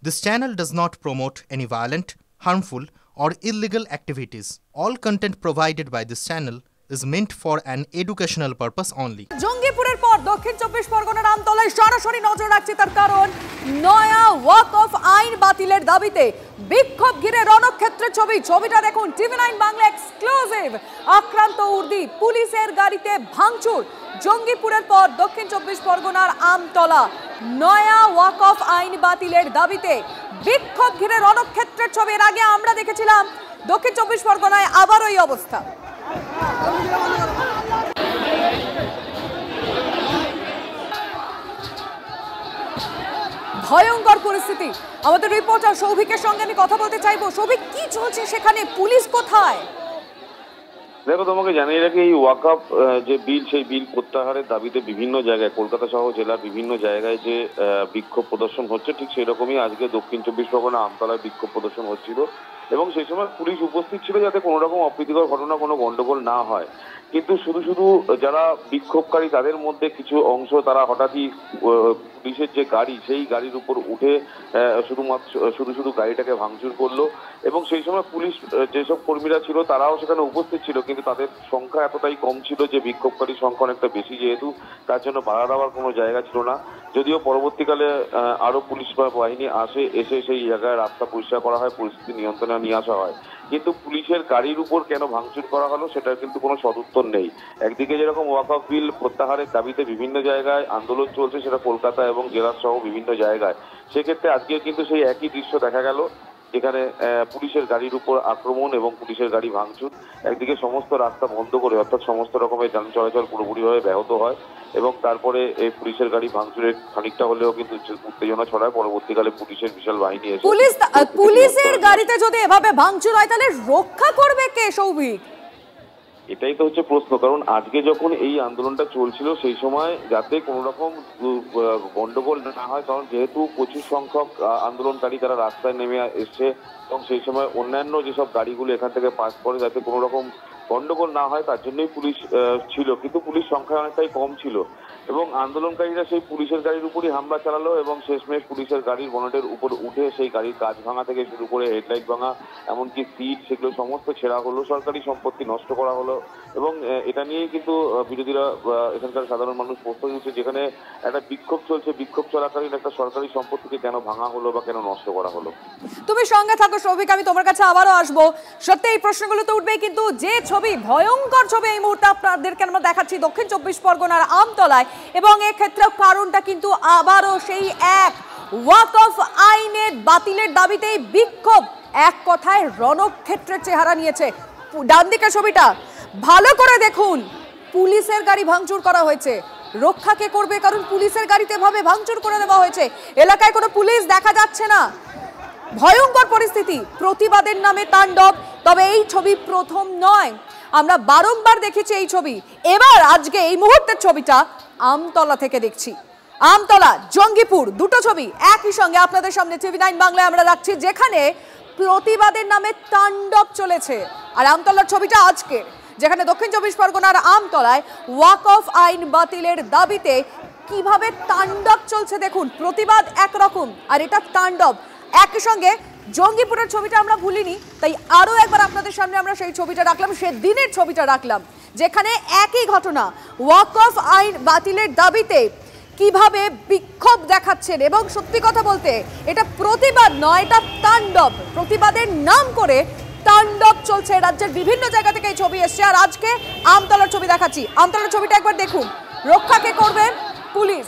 This channel does not promote any violent, harmful, or illegal activities. All content provided by this channel is meant for an educational purpose only. জঙ্গিপুরের পর দক্ষিণ চব্বিশ পরগনার আমতলায় সরাসরি নজর রাখছে, তার কারণ নয়া ওয়াক অফ আইন বাতিলের দাবিতে বিক্ষোভ ঘিরে রণক্ষেত্রের ছবিটা দেখুন, টিভি9 বাংলা এক্সক্লুসিভ। আক্রান্ত উর্দি, পুলিশের গাড়িতে ভাঙচুর। জঙ্গিপুরের পর দক্ষিণ চব্বিশ পরগনার আমতলা নয়া ওয়াক অফ আইন বাতিলের দাবিতে বিক্ষোভ ঘিরে রণক্ষেত্রের ছবি। এর আগে আমরা দেখেছিলাম দক্ষিণ চব্বিশ পরগনায় আবারও এই অবস্থা। ভয়ঙ্কর পরিস্থিতি। আমাদের রিপোর্টার সৌভিকের সঙ্গে আমি কথা বলতে চাইবো। সৌভিক, কি চলছে সেখানে? পুলিশ কোথায়? দেখো, তোমাকে জানিয়ে রাখি, এই ওয়াকআপ যে বিল, সেই বিল প্রত্যাহারের দাবিতে বিভিন্ন জায়গায়, কলকাতা সহ জেলার বিভিন্ন জায়গায় যে বিক্ষোভ প্রদর্শন হচ্ছে, ঠিক সেই রকমই আজকে দক্ষিণ চব্বিশ পরগনা আমতলায় বিক্ষোভ প্রদর্শন হচ্ছিল। এবং সেই সময় পুলিশ উপস্থিত ছিল যাতে কোনো রকম অপ্রীতিকর ঘটনা, কোনো গন্ডগোল না হয়। কিন্তু শুধু যারা বিক্ষোভকারী, তাদের মধ্যে কিছু অংশ তারা হঠাৎই পুলিশের যে গাড়ি, সেই গাড়ির উপর উঠে শুধু গাড়িটাকে ভাঙচুর করলো। এবং সেই সময় পুলিশ যেসব কর্মীরা ছিল তারাও সেখানে উপস্থিত ছিল, কিন্তু তাদের সংখ্যা এতটাই কম ছিল যে বিক্ষোভকারীর সংখ্যা অনেকটা বেশি, যেহেতু তার জন্য বাধা দেওয়ার কোনো জায়গা ছিল না। যদিও পরবর্তীকালে আরো পুলিশ বাহিনী এসে সেই জায়গায় রাস্তা পরিষ্কার করা হয়, পরিস্থিতি নিয়ন্ত্রণে নিয়ে আসা হয়। কিন্তু পুলিশের গাড়ির উপর কেন ভাঙচুর করা হলো সেটার কিন্তু কোনো সদুত্তর নেই। একদিকে যেরকম ওয়াকআপ বিল প্রত্যাহারের দাবিতে বিভিন্ন জায়গায় আন্দোলন চলছে, সেটা কলকাতা এবং জেলা সহ বিভিন্ন জায়গায়, সেক্ষেত্রে আজকে কিন্তু সেই একই দৃশ্য দেখা গেল, যেখানে পুলিশের গাড়ির উপর আক্রমণ এবং পুলিশের গাড়ি ভাঙচুর। একদিকে সমস্ত রাস্তা বন্ধ করে, অর্থাৎ সমস্ত রকমের যান চলাচল পুরোপুরিভাবে ব্যাহত হয়। এবং তারপরে এই পুলিশের গাড়ি ভাঙচুরের খানিকটা হলেও কিন্তু উত্তেজনা ছড়ায়। পরবর্তীকালে পুলিশের বিশাল বাহিনী এসে পুলিশের গাড়িতে যদি এভাবে ভাঙচুর হয় তাহলে রক্ষা করবে কে, সৌভিক? এটাই তো হচ্ছে প্রশ্ন। কারণ আজকে যখন এই আন্দোলনটা চলছিল, সেই সময় যাতে কোনো রকম গন্ডগোল না হয়, কারণ যেহেতু প্রচুর সংখ্যক আন্দোলনকারী তারা রাস্তায় নেমে এসছে, এবং সেই সময় অন্যান্য যেসব গাড়িগুলো এখান থেকে পাস করে, যাতে কোনো রকম গন্ডগোল না হয় তার জন্যই পুলিশ ছিল। কিন্তু পুলিশ সংখ্যা অনেকটাই কম ছিল এবং আন্দোলনকারীরা সেই পুলিশের গাড়ির উপরই হামলা চালালো এবং শেষমেশ পুলিশের গাড়ির বনেটের উপর উঠে সেই গাড়ির কাঁচ ভাঙা থেকে শুরু করে হেডলাইট ভাঙা, এমনকি সিট, সেগুলো সমস্ত ছেঁড়া হলো, সরকারি সম্পত্তি নষ্ট করা হলো। এবং এটা নিয়েই কিন্তু বিরোধীরা, এখানকার সাধারণ মানুষ প্রশ্ন তুলছে, যেখানে একটা বিক্ষোভ চলছে, বিক্ষোভ চলাকালীন একটা সরকারি সম্পত্তিকে কেন ভাঙা হলো বা কেন নষ্ট করা হলো? তুমি সঙ্গে থাকো সৌভিক, আমি তোমার কাছে আবারও আসবো। সত্যি এই প্রশ্নগুলো তো উঠবেই, কিন্তু যে ছবি, ভয়ঙ্কর ছবি এই মুহূর্তে আপনাদেরকে আমরা দেখাচ্ছি দক্ষিণ চব্বিশ পরগনার আমতলায়, এবং এক্ষেত্রেও কারণটা কিন্তু আবারও সেই এক ওয়াক অফ আইনের বাতিলের দাবিতেই বিক্ষোভ এক কথায় রণক্ষেত্রের চেহারা নিয়েছে। ডান দিকে ছবিটা ভালো করে দেখুন, পুলিশের গাড়ি ভাঙচুর করা হয়েছে। রক্ষা কে করবে? কারণ পুলিশের গাড়িতে ভাবে ভাঙচুর করে দেওয়া হয়েছে। এলাকায় কোনো পুলিশ দেখা যাচ্ছে না। ভয়ঙ্কর পরিস্থিতি, প্রতিবাদের নামে তাণ্ডব। তবে এই ছবি প্রথম নয়, আমরা বারংবার দেখেছি এই ছবি। এবার আজকে এই মুহূর্তের ছবিটা আমতলা থেকে দেখছি। আমতলা, জঙ্গিপুর, দুটো ছবি একই সঙ্গে আপনাদের সামনে টিভি9 বাংলায় আমরা রাখছি, যেখানে প্রতিবাদের নামে তাণ্ডব চলেছে। আর আমতলার ছবিটা আজকে, যেখানে দক্ষিণ চব্বিশ পরগনার আমতলায় ওয়াক অফ আইন বাতিলের দাবিতে কিভাবে তাণ্ডব চলছে দেখুন। প্রতিবাদ একরকম আর এটা তাণ্ডব একই সঙ্গে। জঙ্গিপুরের ছবিটা আমরা ভুলিনি, তাই আরো একবার আপনাদের সামনে আমরা সেই ছবিটা রাখলাম, সেদিনের ছবিটা রাখলাম, যেখানে একই ঘটনা, ওয়াক অফ আইন বাতিলের দাবিতে কিভাবে বিক্ষোভ দেখাচ্ছেন। এবং সত্যি কথা বলতে এটা প্রতিবাদ নয়, এটা তাণ্ডব। প্রতিবাদের নাম করে তাণ্ডব চলছে। রাজ্যের বিভিন্ন জায়গা থেকে এই ছবি এসছে। আর আজকে আমতলার ছবি দেখাচ্ছি। আমতলার ছবিটা একবার দেখুন। রক্ষা কে করবে? পুলিশ।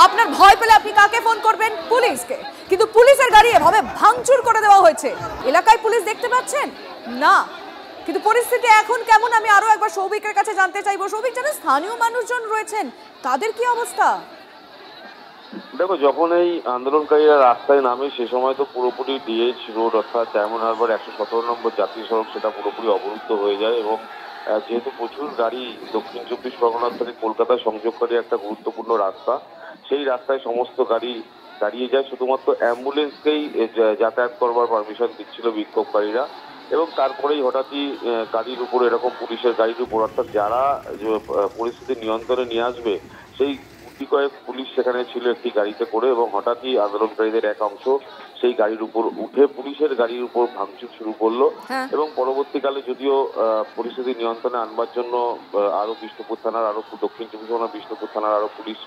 আপনার ভয় পেলে আপনি কাকে ফোন করবেন? পুলিশকে। কিন্তু পুলিশের গাড়ি এভাবে ভাঙচুর করে দেওয়া হয়েছে। এলাকায় পুলিশ দেখতে পাচ্ছেন না, কিন্তু পরিস্থিতি এখন কেমন আমি আরো একবার সৌভিকের কাছে জানতে চাইবো। সৌভিক, যারা স্থানীয় মানুষজন রয়েছেন তাদের কি অবস্থা? দেখো, যখন এই আন্দোলনকারীরা রাস্তায় নামে, সে সময় তো পুরোপুরি ডিএইচ রোড, অর্থাৎ ডায়মন্ড হারবার 117 নম্বর জাতীয় সড়ক, সেটা পুরোপুরি অবরুদ্ধ হয়ে যায়। এবং যেহেতু প্রচুর গাড়ি দক্ষিণ চব্বিশ পরগনার থেকে কলকাতা সংযোগকারী একটা গুরুত্বপূর্ণ রাস্তা, সেই রাস্তায় সমস্ত গাড়ি দাঁড়িয়ে যায়। শুধুমাত্র অ্যাম্বুলেন্সকেই যাতায়াত করবার পারমিশন দিচ্ছিল বিক্ষোভকারীরা। এবং তারপরেই হঠাৎই গাড়ির উপর, এরকম পুলিশের গাড়ির উপর, অর্থাৎ যারা পরিস্থিতি নিয়ন্ত্রণে নিয়ে আসবে, সেই কয়েক পুলিশ সেখানে ছিল একটি গাড়িতে করে, এবং হঠাৎই আন্দোলনকারীদের এক অংশ সেই গাড়ির উপর উঠে পুলিশের গাড়ির উপর ভাঙচুর শুরু করলো এবং পরবর্তীকালে যদিও পরিস্থিতি নিয়ন্ত্রণে আনবার জন্য আরো বিষ্ণুপুর থানার আরো দক্ষিণ চব্বিশ পরগনা বিষ্ণুপুর থানার আরো পুলিশ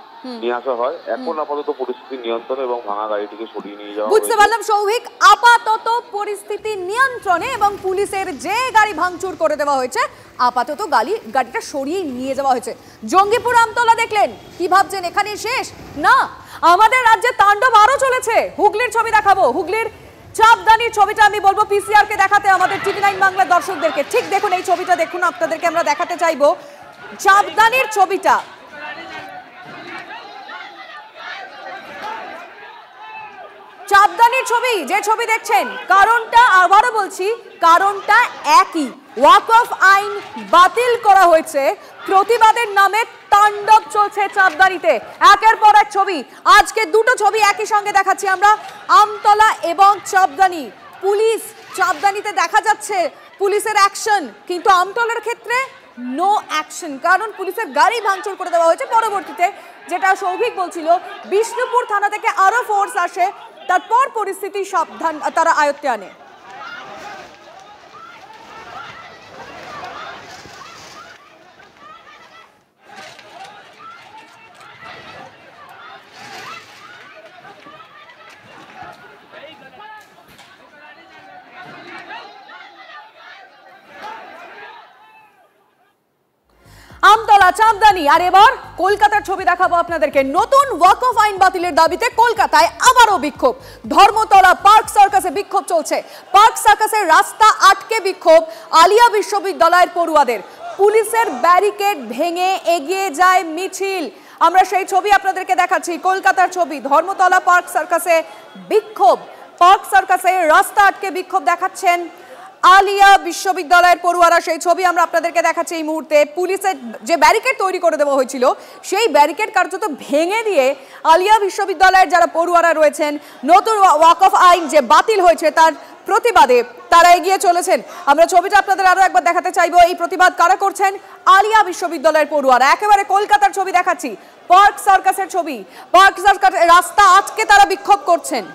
নিয়ে আসা হয়। এখন আপাতত পরিস্থিতি নিয়ন্ত্রণে এবং ভাঙা গাড়িটিকে সরিয়ে নিয়ে যাওয়া বুঝতে পারলাম সৌভিক, আপাতত পরিস্থিতি নিয়ন্ত্রণে এবং পুলিশের যে গাড়ি ভাঙচুর করে দেওয়া হয়েছে আপাতত গাড়িটা সরিয়ে নিয়ে যাওয়া হয়েছে। জঙ্গিপুর আমতলা দেখলেন, কি ভাবছেন এখানেই শেষ? না, আমাদের রাজ্যে তাণ্ডব আরো চলেছে। হুগলির ছবি দেখাবো, হুগলির চাপদানির ছবিটা আমি বলবো পিসিআর কে দেখাতে আমাদের টিভি9 বাংলার দর্শকদেরকে। ঠিক দেখুন এই ছবিটা, দেখুন আপনাদেরকে আমরা দেখাতে চাইবো চাপদানির ছবিটা। চাপদানির ছবি, যে ছবি দেখছেন, কারণটা আবারও বলছি, কারণটা একই। ওয়াকফ আইন বাতিল করা হয়েছে, প্রতিবাদের নামে তাণ্ডব চলছে চাপদানিতে। একের পর এক ছবি, আজকে দুটো ছবি একই সঙ্গে দেখাচ্ছি আমরা, আমতলা এবং চাপদানি। পুলিশ চাপদানিতে দেখা যাচ্ছে পুলিশের অ্যাকশন, কিন্তু আমতলার ক্ষেত্রে নো অ্যাকশন, কারণ পুলিশের গাড়ি ভাঙচুর করে দেওয়া হয়েছে। পরবর্তীতে যেটা সৌভিক বলছিল, বিষ্ণুপুর থানা থেকে আরো ফোর্স আসে, তারপর পরিস্থিতি সাবধান তারা আয়ত্তে আনে। আমতলা, চাপদানি, আর এবার কলকাতার ছবি দেখাবো আপনাদেরকে। নতুন ওয়াকফ আইন বাতিলের দাবিতে কলকাতায় আবারও বিক্ষোভ। ধর্মতলা পার্ক সার্কাসে বিক্ষোভ চলছে। পার্ক সার্কাসের রাস্তা আটকে বিক্ষোভ আলিয়া বিশ্ববিদ্যালয়ের পড়ুয়াদের। পুলিশের ব্যারিকেড ভেঙে এগিয়ে যায় মিছিল। আমরা সেই ছবি আপনাদেরকে দেখাচ্ছি, কলকাতার ছবি। ধর্মতলা পার্ক সার্কাসে বিক্ষোভ, পার্ক সার্কাসের রাস্তা আটকে বিক্ষোভ দেখাচ্ছেন আলিয়া বিশ্ববিদ্যালয়ের পড়ুয়ারা। সেই ছবি আমরা আপনাদেরকে দেখাচ্ছি এই মুহূর্তে। পুলিশের যে ব্যারিকেড তৈরি করে দেওয়া হয়েছিল, সেই ব্যারিকেড কার্যত ভেঙে দিয়ে আলিয়া বিশ্ববিদ্যালয়ের যারা পড়ুয়ারা রয়েছেন, নতুন ওয়াকফ আইন যে বাতিল হয়েছে তার প্রতিবাদে তারা এগিয়ে চলেছেন। আমরা ছবিটা আপনাদের আরো একবার দেখাতে চাইবো। এই প্রতিবাদ কারা করছেন? আলিয়া বিশ্ববিদ্যালয়ের পড়ুয়ারা। একেবারে কলকাতার ছবি দেখাচ্ছি, পার্ক সার্কাসের ছবি। পার্ক সার্কাস রাস্তা আটকে তারা বিক্ষোভ করছেন।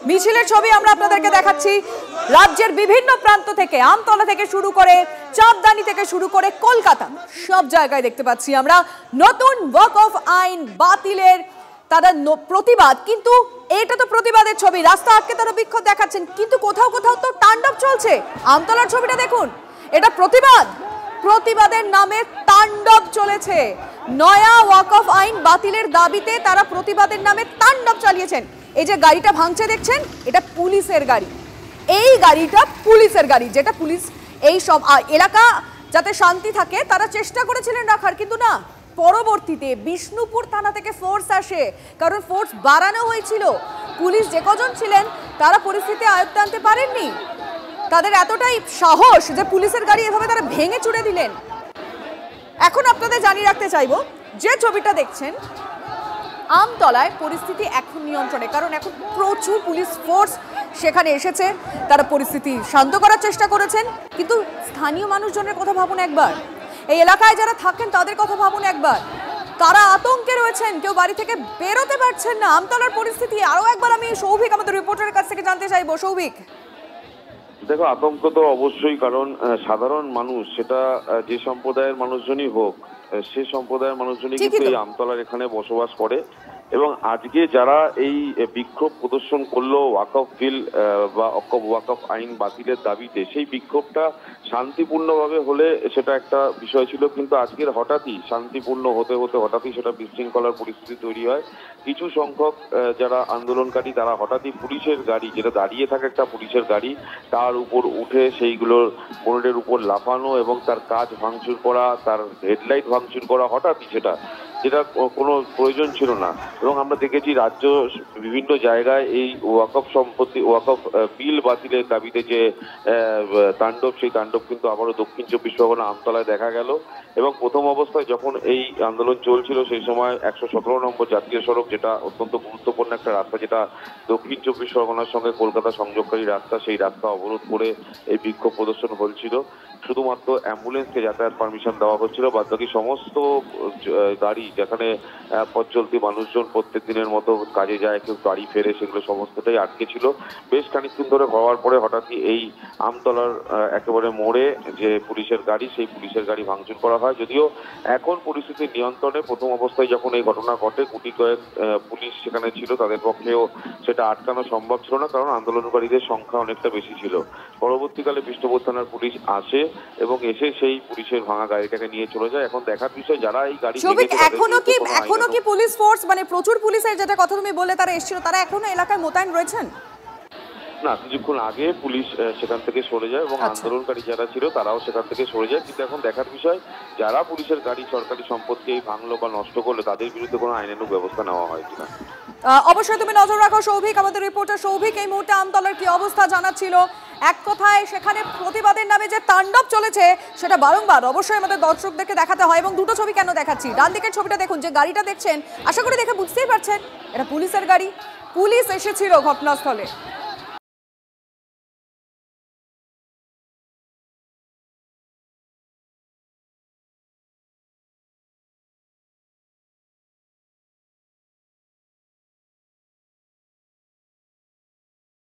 মিছিলের ছবি আমরা আপনাদেরকে দেখাচ্ছি রাজ্যের বিভিন্ন প্রান্ত থেকে, আমতলা থেকে শুরু করে চাপদানি থেকে শুরু করে কলকাতা, সব জায়গায় দেখতে পাচ্ছি আমরা নতুন ওয়াকফ আইন বাতিলের তারা প্রতিবাদ। কিন্তু এটা তো প্রতিবাদের ছবি, রাস্তা আটকে তারা বিক্ষোভ দেখাচ্ছেন, কিন্তু কোথাও কোথাও তো তাণ্ডব চলছে। আমতলার ছবিটা দেখুন, এটা প্রতিবাদ, প্রতিবাদের নামে তাণ্ডব চলেছে। নয়া ওয়াকফ আইন বাতিলের দাবিতে তারা প্রতিবাদের নামে তাণ্ডব চালিয়েছেন। এই যে গাড়িটা ভাঙছে দেখছেন, এটা পুলিশের গাড়ি। এই গাড়িটা পুলিশের গাড়ি, যেটা পুলিশ এই সব এলাকা যাতে শান্তি থাকে তারা চেষ্টা করেছিলেন রাখার, কিন্তু না, পরবর্তীতে বিষ্ণুপুর থানা থেকে ফোর্স আসে, কারণ ফোর্স বাড়ানো হয়েছিল। পুলিশ যে কজন ছিলেন তারা পরিস্থিতি আয়ত্তে আনতে পারেননি। তাদের এতটাই সাহস যে পুলিশের গাড়ি এভাবে তারা ভেঙে চুড়ে দিলেন। এখন আপনাদের জানিয়ে রাখতে চাইবো, যে ছবিটা দেখছেন, আমতলায় পরিস্থিতি এখন নিয়ন্ত্রণে, কারণ এখন প্রচুর পুলিশ ফোর্স সেখানে এসেছে। তারা পরিস্থিতি শান্ত করার চেষ্টা করেছেন, কিন্তু স্থানীয় মানুষজনের কথা ভাবুন একবার, এই এলাকায় যারা থাকেন তাদের কথা ভাবুন একবার। তারা আতঙ্কে রয়েছেন, কেউ বাড়ি থেকে বেরোতে পারছেন না। আমতলার পরিস্থিতি আরো একবার আমি সৌভিক আমাদের রিপোর্টারের কাছ থেকে জানতে চাইবো। সৌভিক, দেখো, আতঙ্ক তো অবশ্যই, কারণ সাধারণ মানুষ, সেটা যে সম্প্রদায়ের মানুষজনই হোক, সে সম্প্রদায়ের মানুষজনই কিন্তু এই আমতলার এখানে বসবাস করে। এবং আজকে যারা এই বিক্ষোভ প্রদর্শন করলো ওয়াকফ বিল বা ওয়াকফ আইন বাতিলের দাবিতে, সেই বিক্ষোভটা শান্তিপূর্ণভাবে হলে সেটা একটা বিষয় ছিল, কিন্তু আজকের হঠাৎই শান্তিপূর্ণ হতে হতে হঠাৎই সেটা বিশৃঙ্খলার পরিস্থিতি তৈরি হয়। কিছু সংখ্যক যারা আন্দোলনকারী তারা হঠাৎই পুলিশের গাড়ি, যেটা দাঁড়িয়ে থাকে একটা পুলিশের গাড়ি, তার উপর উঠে সেইগুলোর বোনেটের উপর লাফানো এবং তার কাঁচ ভাঙচুর করা, তার হেডলাইট ভাঙচুর করা, হঠাৎই যেটা কোনো প্রয়োজন ছিল না। এবং আমরা দেখেছি রাজ্য বিভিন্ন জায়গায় এই ওয়াকফ সম্পত্তি, ওয়াকফ বিল বাতিলের দাবিতে যে তাণ্ডব, সেই তাণ্ডব কিন্তু আবারও দক্ষিণ চব্বিশ পরগনা আমতলায় দেখা গেল। এবং প্রথম অবস্থায় যখন এই আন্দোলন চলছিল সেই সময় 117 নম্বর জাতীয় সড়ক, যেটা অত্যন্ত গুরুত্বপূর্ণ একটা রাস্তা, যেটা দক্ষিণ চব্বিশ পরগনার সঙ্গে কলকাতা সংযোগকারী রাস্তা, সেই রাস্তা অবরোধ করে এই বিক্ষোভ প্রদর্শন হচ্ছিল। শুধুমাত্র অ্যাম্বুলেন্সকে যাতায়াত পারমিশন দেওয়া হচ্ছিল, বাদ বাকি সমস্ত গাড়ি যেখানে পথ চলতি মানুষজন প্রত্যেক দিনের মতো কাজে যায়, কেউ বাড়ি ফেরে, সেগুলো সমস্তটাই আটকে ছিল। বেশ খানিকক্ষণ ধরে হওয়ার পরে হঠাৎই এই আমতলার একেবারে মোড়ে যে পুলিশের গাড়ি, সেই পুলিশের গাড়ি ভাঙচুর করা হয়। যদিও এখন পরিস্থিতির নিয়ন্ত্রণে, প্রথম অবস্থায় যখন এই ঘটনা ঘটে গুটি কয়েক পুলিশ সেখানে ছিল, তাদের পক্ষেও সেটা আটকানো সম্ভব ছিল না, কারণ আন্দোলনকারীদের সংখ্যা অনেকটা বেশি ছিল। পরবর্তীকালে বিষ্ণুপুর থানার পুলিশ আসে এবং এসে সেই পুলিশের ভাঙা গাড়িটাকে নিয়ে চলে যায়। এখন দেখার বিষয় যারা এই গাড়ি এখনো কি পুলিশ ফোর্স, মানে প্রচুর পুলিশের যেটা কথা তুমি বললে তারা এসেছিল, তারা এখনো এলাকায় মোতায়েন রয়েছেন? না, কিছুক্ষণ আগে পুলিশ সেখান থেকে সরে যায় এবং আন্দোলনকারী যারা ছিল তারাও সেখান থেকে সরে যায়। কিন্তু এখন দেখার বিষয় যারা পুলিশের গাড়ি, সরকারি সম্পত্তি ভাঙলো বা নষ্ট করলো, তাদের বিরুদ্ধে কোনো আইনানুগ ব্যবস্থা নেওয়া হয় কিনা। অবশ্যই তুমি নজর রাখো সৌভিক, আমাদের রিপোর্টার সৌভিক এই মুহূর্তে আমতলার কি অবস্থা জানাচ্ছিল। এক কথায় সেখানে প্রতিবাদের নামে যে তাণ্ডব চলেছে সেটা বারংবার অবশ্যই আমাদের দর্শকদেরকে দেখাতে হয়। এবং দুটো ছবি কেন দেখাচ্ছি, ডান দিকের ছবিটা দেখুন, যে গাড়িটা দেখছেন আশা করি দেখে বুঝতেই পারছেন এটা পুলিশের গাড়ি। পুলিশ এসেছিল ঘটনাস্থলে।